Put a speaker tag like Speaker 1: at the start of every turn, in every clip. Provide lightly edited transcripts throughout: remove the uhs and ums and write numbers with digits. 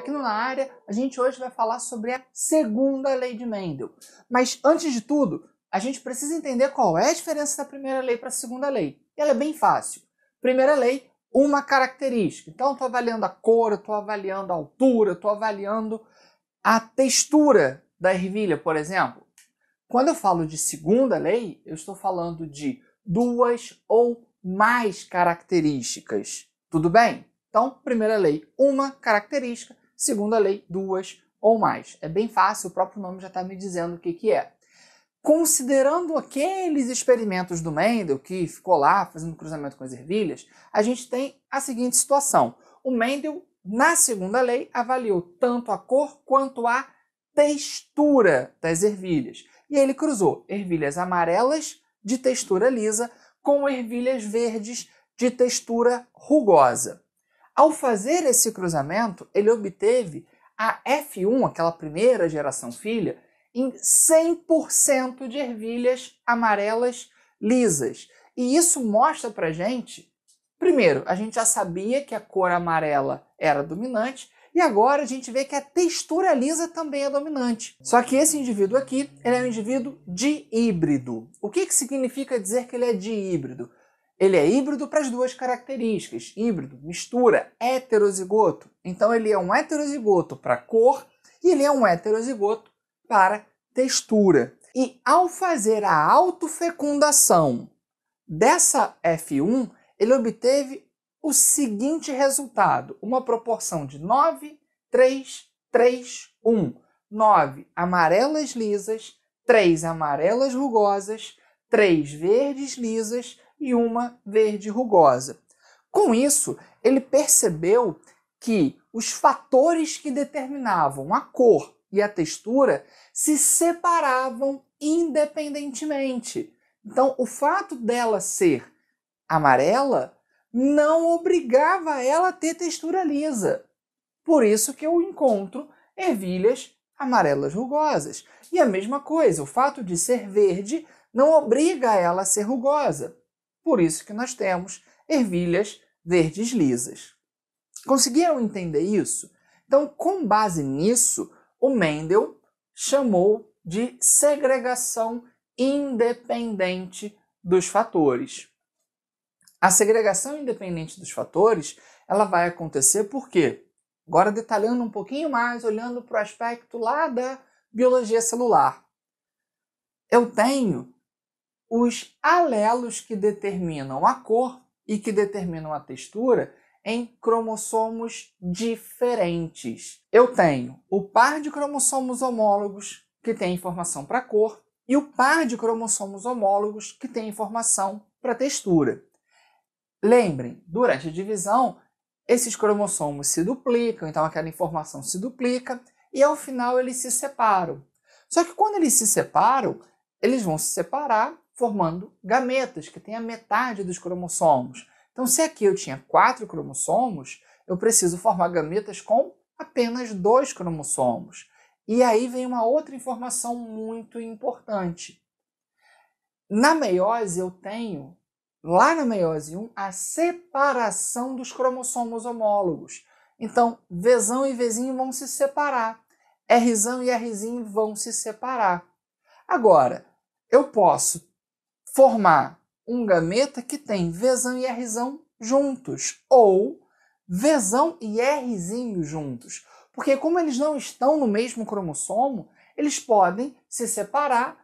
Speaker 1: Aquino na área. A gente hoje vai falar sobre a segunda lei de Mendel. Mas antes de tudo, a gente precisa entender qual é a diferença da primeira lei para a segunda lei. E ela é bem fácil. Primeira lei, uma característica. Então, eu estou avaliando a cor, eu estou avaliando a altura, eu estou avaliando a textura da ervilha, por exemplo. Quando eu falo de segunda lei, eu estou falando de duas ou mais características. Tudo bem? Então, primeira lei, uma característica. Segunda lei, duas ou mais. É bem fácil, o próprio nome já está me dizendo o que é. Considerando aqueles experimentos do Mendel, que ficou lá fazendo cruzamento com as ervilhas, a gente tem a seguinte situação. O Mendel, na segunda lei, avaliou tanto a cor quanto a textura das ervilhas. E ele cruzou ervilhas amarelas de textura lisa com ervilhas verdes de textura rugosa. Ao fazer esse cruzamento, ele obteve a F1, aquela primeira geração filha, em 100% de ervilhas amarelas lisas. E isso mostra pra gente, primeiro, a gente já sabia que a cor amarela era dominante, e agora a gente vê que a textura lisa também é dominante. Só que esse indivíduo aqui, ele é um indivíduo dihíbrido. O que significa dizer que ele é dihíbrido? Ele é híbrido para as duas características. Híbrido, mistura, heterozigoto. Então ele é um heterozigoto para cor e ele é um heterozigoto para textura. E ao fazer a autofecundação dessa F1, ele obteve o seguinte resultado, uma proporção de 9, 3, 3, 1. 9 amarelas lisas, 3 amarelas rugosas, 3 verdes lisas e uma verde rugosa. Com isso, ele percebeu que os fatores que determinavam a cor e a textura se separavam independentemente. Então, o fato dela ser amarela não obrigava ela a ter textura lisa. Por isso que eu encontro ervilhas amarelas rugosas. E a mesma coisa, o fato de ser verde não obriga ela a ser rugosa. Por isso que nós temos ervilhas verdes lisas. Conseguiram entender isso? Então, com base nisso, o Mendel chamou de segregação independente dos fatores. A segregação independente dos fatores, ela vai acontecer por quê? Agora detalhando um pouquinho mais, olhando para o aspecto lá da biologia celular. Eu tenho os alelos que determinam a cor e que determinam a textura em cromossomos diferentes. Eu tenho o par de cromossomos homólogos que tem informação para cor e o par de cromossomos homólogos que tem informação para textura. Lembrem, durante a divisão, esses cromossomos se duplicam, então aquela informação se duplica e ao final eles se separam. Só que quando eles se separam, eles vão se separar formando gametas, que tem a metade dos cromossomos. Então, se aqui eu tinha 4 cromossomos, eu preciso formar gametas com apenas 2 cromossomos. E aí vem uma outra informação muito importante. Na meiose eu tenho, lá na meiose 1, a separação dos cromossomos homólogos. Então, Vzão e Vzinho vão se separar. Rzão e Rzinho vão se separar. Agora, eu posso formar um gameta que tem Vzão e Rzão juntos, ou Vzão e Rzinho juntos. Porque como eles não estão no mesmo cromossomo, eles podem se separar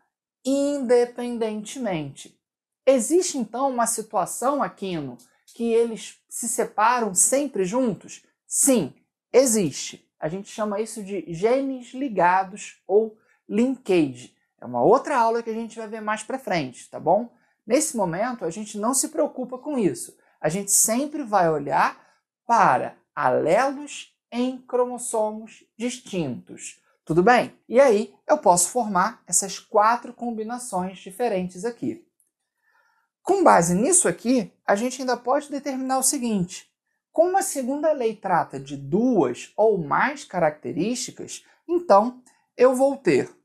Speaker 1: independentemente. Existe então uma situação, Aquino, que eles se separam sempre juntos? Sim, existe. A gente chama isso de genes ligados ou linkage. É uma outra aula que a gente vai ver mais para frente, tá bom? Nesse momento, a gente não se preocupa com isso. A gente sempre vai olhar para alelos em cromossomos distintos. Tudo bem? E aí, eu posso formar essas 4 combinações diferentes aqui. Com base nisso aqui, a gente ainda pode determinar o seguinte. Como a segunda lei trata de 2 ou mais características, então eu vou ter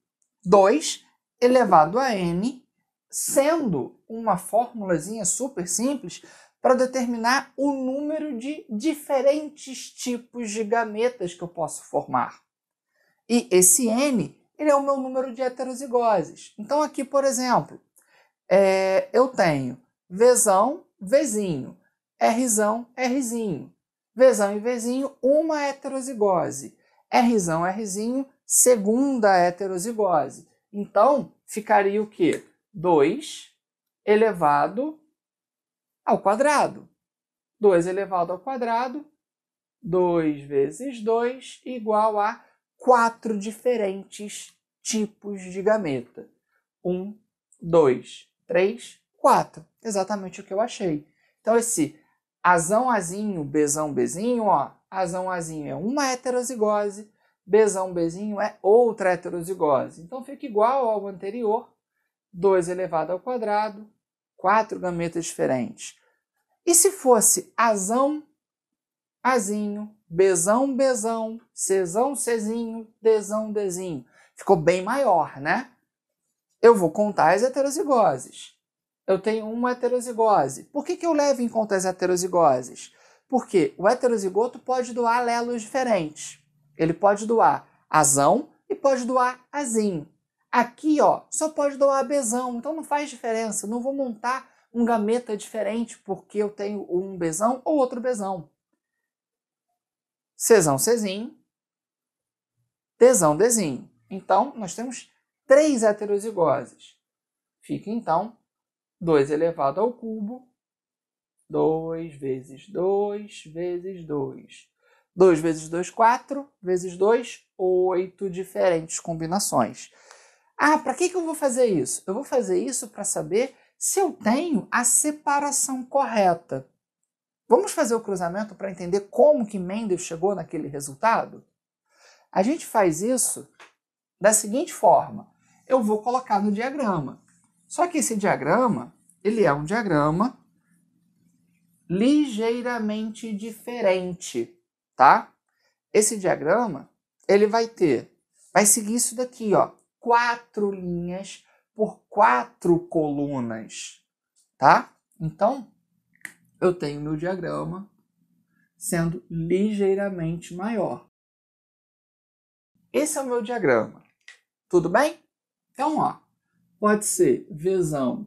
Speaker 1: 2 elevado a n, sendo uma formulazinha super simples para determinar o número de diferentes tipos de gametas que eu posso formar. E esse N, ele é o meu número de heterozigoses. Então aqui, por exemplo, eu tenho Vzão, Vzinho, Rzão, Rzinho. Vzão e Vzinho, uma heterozigose. Rzão, Rzinho, segunda heterozigose. Então, ficaria o quê? 2 elevado ao quadrado. 2 elevado ao quadrado, 2 vezes 2, igual a 4 diferentes tipos de gameta. 1, 2, 3, 4. Exatamente o que eu achei. Então, esse Azão, Azinho, Bzão, Bzinho, ó, Azão, Azinho é uma heterozigose, Bzão, Bzinho é outra heterozigose. Então, fica igual ao anterior, 2 elevado ao quadrado, 4 gametas diferentes. E se fosse Azão, Azinho, Bzão, Bzão, Czão, Czinho, Dzão, Dzinho? Ficou bem maior, né? Eu vou contar as heterozigoses. Eu tenho uma heterozigose. Por que eu levo em conta as heterozigoses? Porque o heterozigoto pode doar alelos diferentes. Ele pode doar Azão e pode doar Azinho. Aqui, ó, só pode doar Bzão, então não faz diferença. Não vou montar um gameta diferente porque eu tenho um Bzão ou outro Bzão. Czão, Czinho, Dzão, Dzinho. Então, nós temos 3 heterozigoses. Fica, então, 2 elevado ao cubo, 2 vezes 2 vezes 2. 2 vezes 2, 4, vezes 2, 8 diferentes combinações. Ah, para que eu vou fazer isso? Eu vou fazer isso para saber se eu tenho a separação correta. Vamos fazer o cruzamento para entender como que Mendel chegou naquele resultado? A gente faz isso da seguinte forma. Eu vou colocar no diagrama. Só que esse diagrama, ele é um diagrama ligeiramente diferente, tá? Esse diagrama, ele vai seguir isso daqui, ó, 4 linhas por 4 colunas, tá? Então, eu tenho meu diagrama sendo ligeiramente maior. Esse é o meu diagrama. Tudo bem? Então, ó, pode ser Vzão,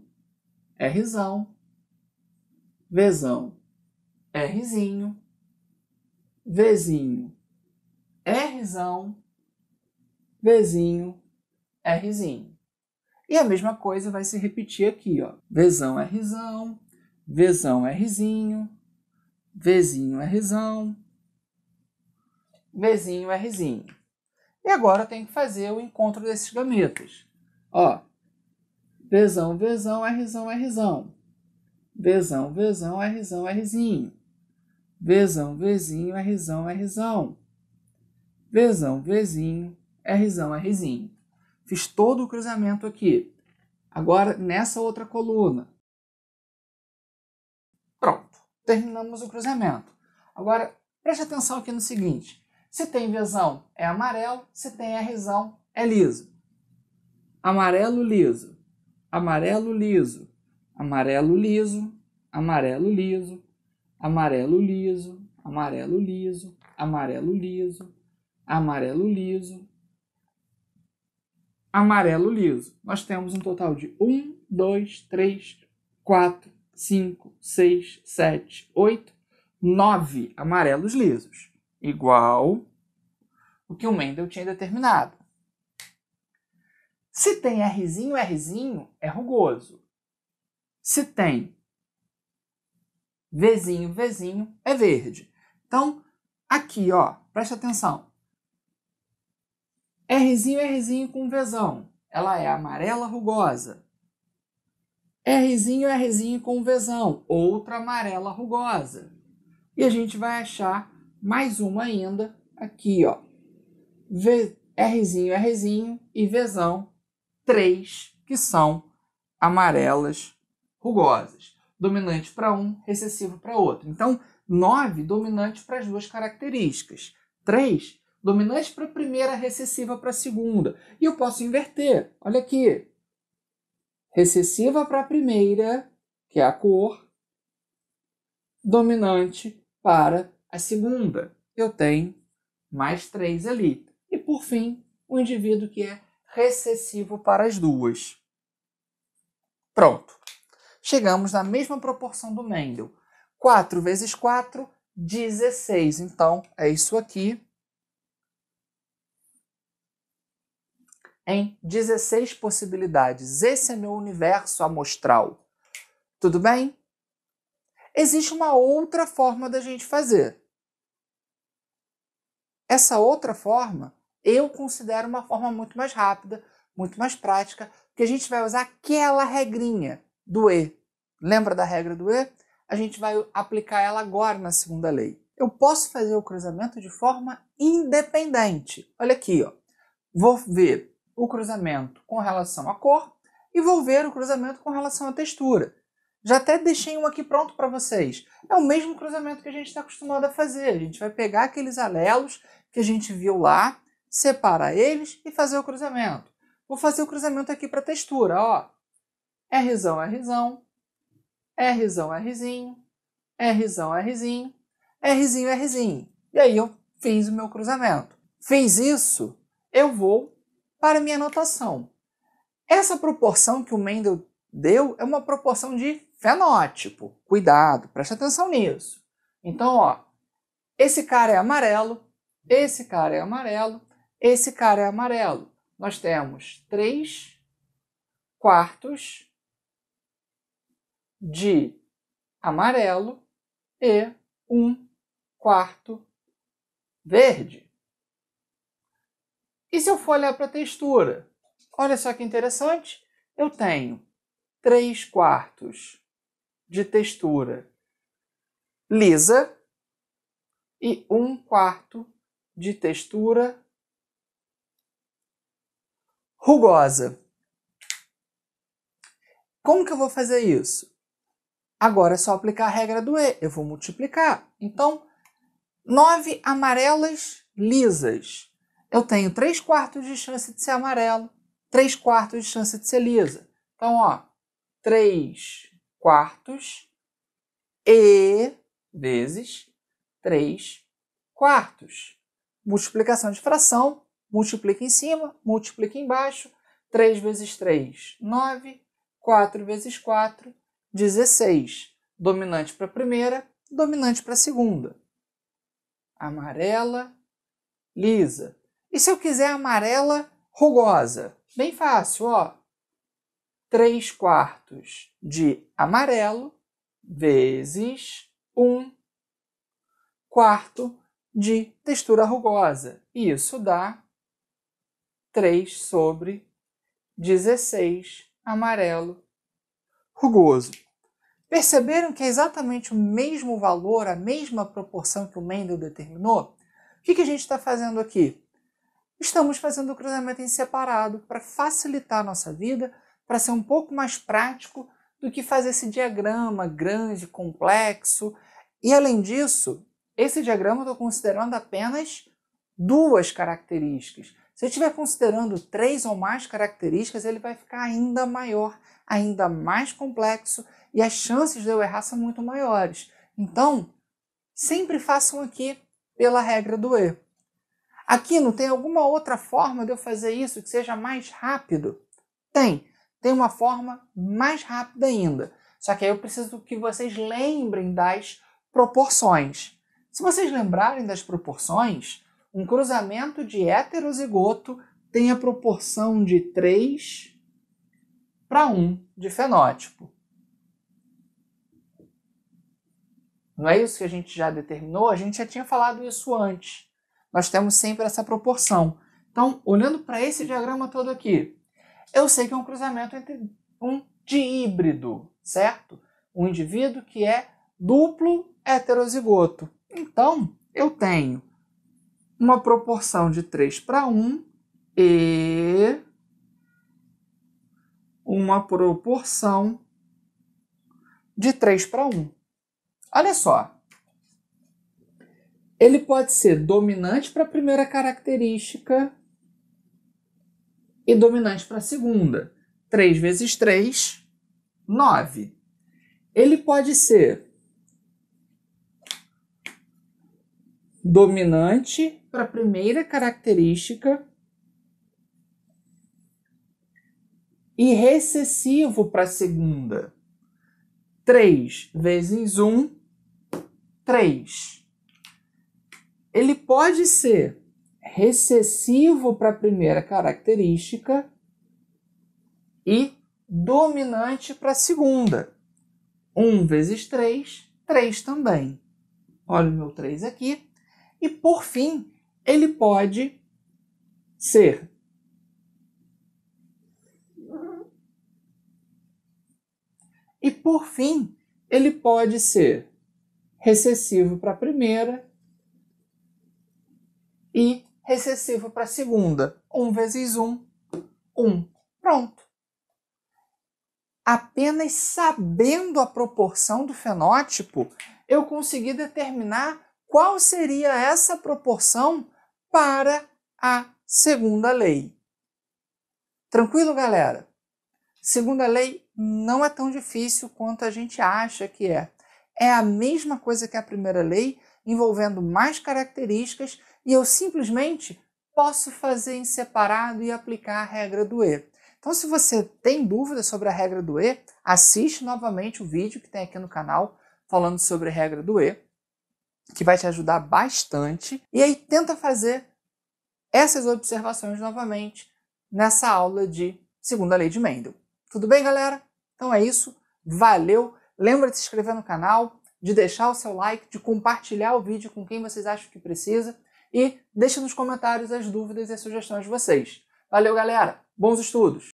Speaker 1: Rzão, Vzão, Rzinho, Vzinho, Rzão, Vzinho, Rzinho. E a mesma coisa vai se repetir aqui, ó. Vzão, Rzão, Vzão, Rzinho, Vzinho, Rzão, Vzinho, Rzinho. E agora eu tenho que fazer o encontro desses gametas. Ó, Vzão, Vzão, Rzão, Rzão. Vzão, Vzão, Rzão, Rzinho. Vzão, Vzinho, Rzão, Rzão. Vzão, Vzinho, Rzão, Rzinho. Fiz todo o cruzamento aqui. Agora, nessa outra coluna. Pronto. Terminamos o cruzamento. Agora, preste atenção aqui no seguinte. Se tem Vzão, é amarelo. Se tem Rzão, é liso. Amarelo, liso. Amarelo, liso. Amarelo, liso. Amarelo, liso. Amarelo, liso. Amarelo, liso. Amarelo, liso. Amarelo, liso. Amarelo, liso. Nós temos um total de 1, 2, 3, 4, 5, 6, 7, 8, 9 amarelos lisos. Igual o que o Mendel tinha determinado. Se tem Rzinho, Rzinho é rugoso. Se tem Vzinho, Vzinho é verde. Então, aqui, ó, preste atenção. Rzinho, Rzinho com Vzão. Ela é amarela rugosa. Rzinho, Rzinho com Vzão. Outra amarela rugosa. E a gente vai achar mais uma ainda aqui, ó. Rzinho, Rzinho e Vzão. 3 que são amarelas rugosas. Dominante para um, recessivo para outro. Então, 9 dominante para as duas características. 3 dominante para a primeira, recessiva para a segunda. E eu posso inverter. Olha aqui. Recessiva para a primeira, que é a cor. dominante para a segunda. Eu tenho mais 3 ali. E, por fim, o indivíduo que é recessivo para as duas. Pronto. Chegamos na mesma proporção do Mendel. 4 vezes 4, 16. Então, é isso aqui. Em 16 possibilidades. Esse é meu universo amostral. Tudo bem? Existe uma outra forma da gente fazer. Essa outra forma, eu considero uma forma muito mais rápida, muito mais prática, porque a gente vai usar aquela regrinha do E. Lembra da regra do E? A gente vai aplicar ela agora na segunda lei. Eu posso fazer o cruzamento de forma independente. Olha aqui, ó. Vou ver o cruzamento com relação à cor e vou ver o cruzamento com relação à textura. Já até deixei um aqui pronto para vocês. É o mesmo cruzamento que a gente está acostumado a fazer. A gente vai pegar aqueles alelos que a gente viu lá, separar eles e fazer o cruzamento. Vou fazer o cruzamento aqui para a textura. Ó. Rzão, Rzão, Rzão, Rzinho, Rzão, Rzinho, Rzinho, Rzinho. E aí eu fiz o meu cruzamento. Fiz isso, eu vou para a minha anotação. Essa proporção que o Mendel deu é uma proporção de fenótipo. Cuidado, preste atenção nisso. Então, ó, esse cara é amarelo, esse cara é amarelo, esse cara é amarelo. Nós temos 3/4 de amarelo e 1/4 verde. E se eu for olhar para a textura? Olha só que interessante. Eu tenho 3/4 de textura lisa e 1/4 de textura rugosa. Como que eu vou fazer isso? Agora é só aplicar a regra do E. Eu vou multiplicar. Então, 9 amarelas lisas. Eu tenho 3/4 de chance de ser amarelo, 3/4 de chance de ser lisa. Então, ó, 3/4 e vezes 3/4. Multiplicação de fração, multiplica em cima, multiplica embaixo. 3 vezes 3, 9. 4 vezes 4, 16. Dominante para a primeira, dominante para a segunda. Amarela, lisa. E se eu quiser amarela rugosa? Bem fácil, ó. 3/4 de amarelo vezes 1/4 de textura rugosa. Isso dá 3/16 amarelo rugoso. Perceberam que é exatamente o mesmo valor, a mesma proporção que o Mendel determinou? O que a gente está fazendo aqui? Estamos fazendo o cruzamento em separado para facilitar a nossa vida, para ser um pouco mais prático do que fazer esse diagrama grande, complexo. E além disso, esse diagrama eu estou considerando apenas 2 características. Se eu estiver considerando 3 ou mais características, ele vai ficar ainda maior, ainda mais complexo, e as chances de eu errar são muito maiores. Então, sempre façam aqui pela regra do E. Aqui não tem alguma outra forma de eu fazer isso que seja mais rápido? Tem uma forma mais rápida ainda. Só que aí eu preciso que vocês lembrem das proporções. Se vocês lembrarem das proporções, um cruzamento de heterozigoto tem a proporção de 3/1 de fenótipo. Não é isso que a gente já determinou? A gente já tinha falado isso antes. Nós temos sempre essa proporção. Então, olhando para esse diagrama todo aqui, eu sei que é um cruzamento entre um díbrido, certo? Um indivíduo que é duplo heterozigoto. Então, eu tenho uma proporção de 3/1 e uma proporção de 3/1. Olha só. Ele pode ser dominante para a primeira característica e dominante para a segunda. 3 vezes 3, 9. Ele pode ser dominante para a primeira característica e recessivo para a segunda. 3 vezes 1, 3. Ele pode ser recessivo para a primeira característica e dominante para a segunda. 1 vezes 3, 3 também. Olha o meu 3 aqui. E, por fim, ele pode ser recessivo para a primeira e recessivo para a segunda. 1 vezes 1, 1. Pronto. Apenas sabendo a proporção do fenótipo, eu consegui determinar qual seria essa proporção para a segunda lei. Tranquilo, galera? Segunda lei não é tão difícil quanto a gente acha que é. É a mesma coisa que a primeira lei, envolvendo mais características, e eu simplesmente posso fazer em separado e aplicar a regra do E. Então, se você tem dúvidas sobre a regra do E, assiste novamente o vídeo que tem aqui no canal falando sobre a regra do E, que vai te ajudar bastante. E aí tenta fazer essas observações novamente nessa aula de segunda lei de Mendel. Tudo bem, galera? Então é isso. Valeu! Lembra de se inscrever no canal, de deixar o seu like, de compartilhar o vídeo com quem vocês acham que precisa e deixa nos comentários as dúvidas e as sugestões de vocês. Valeu, galera! Bons estudos!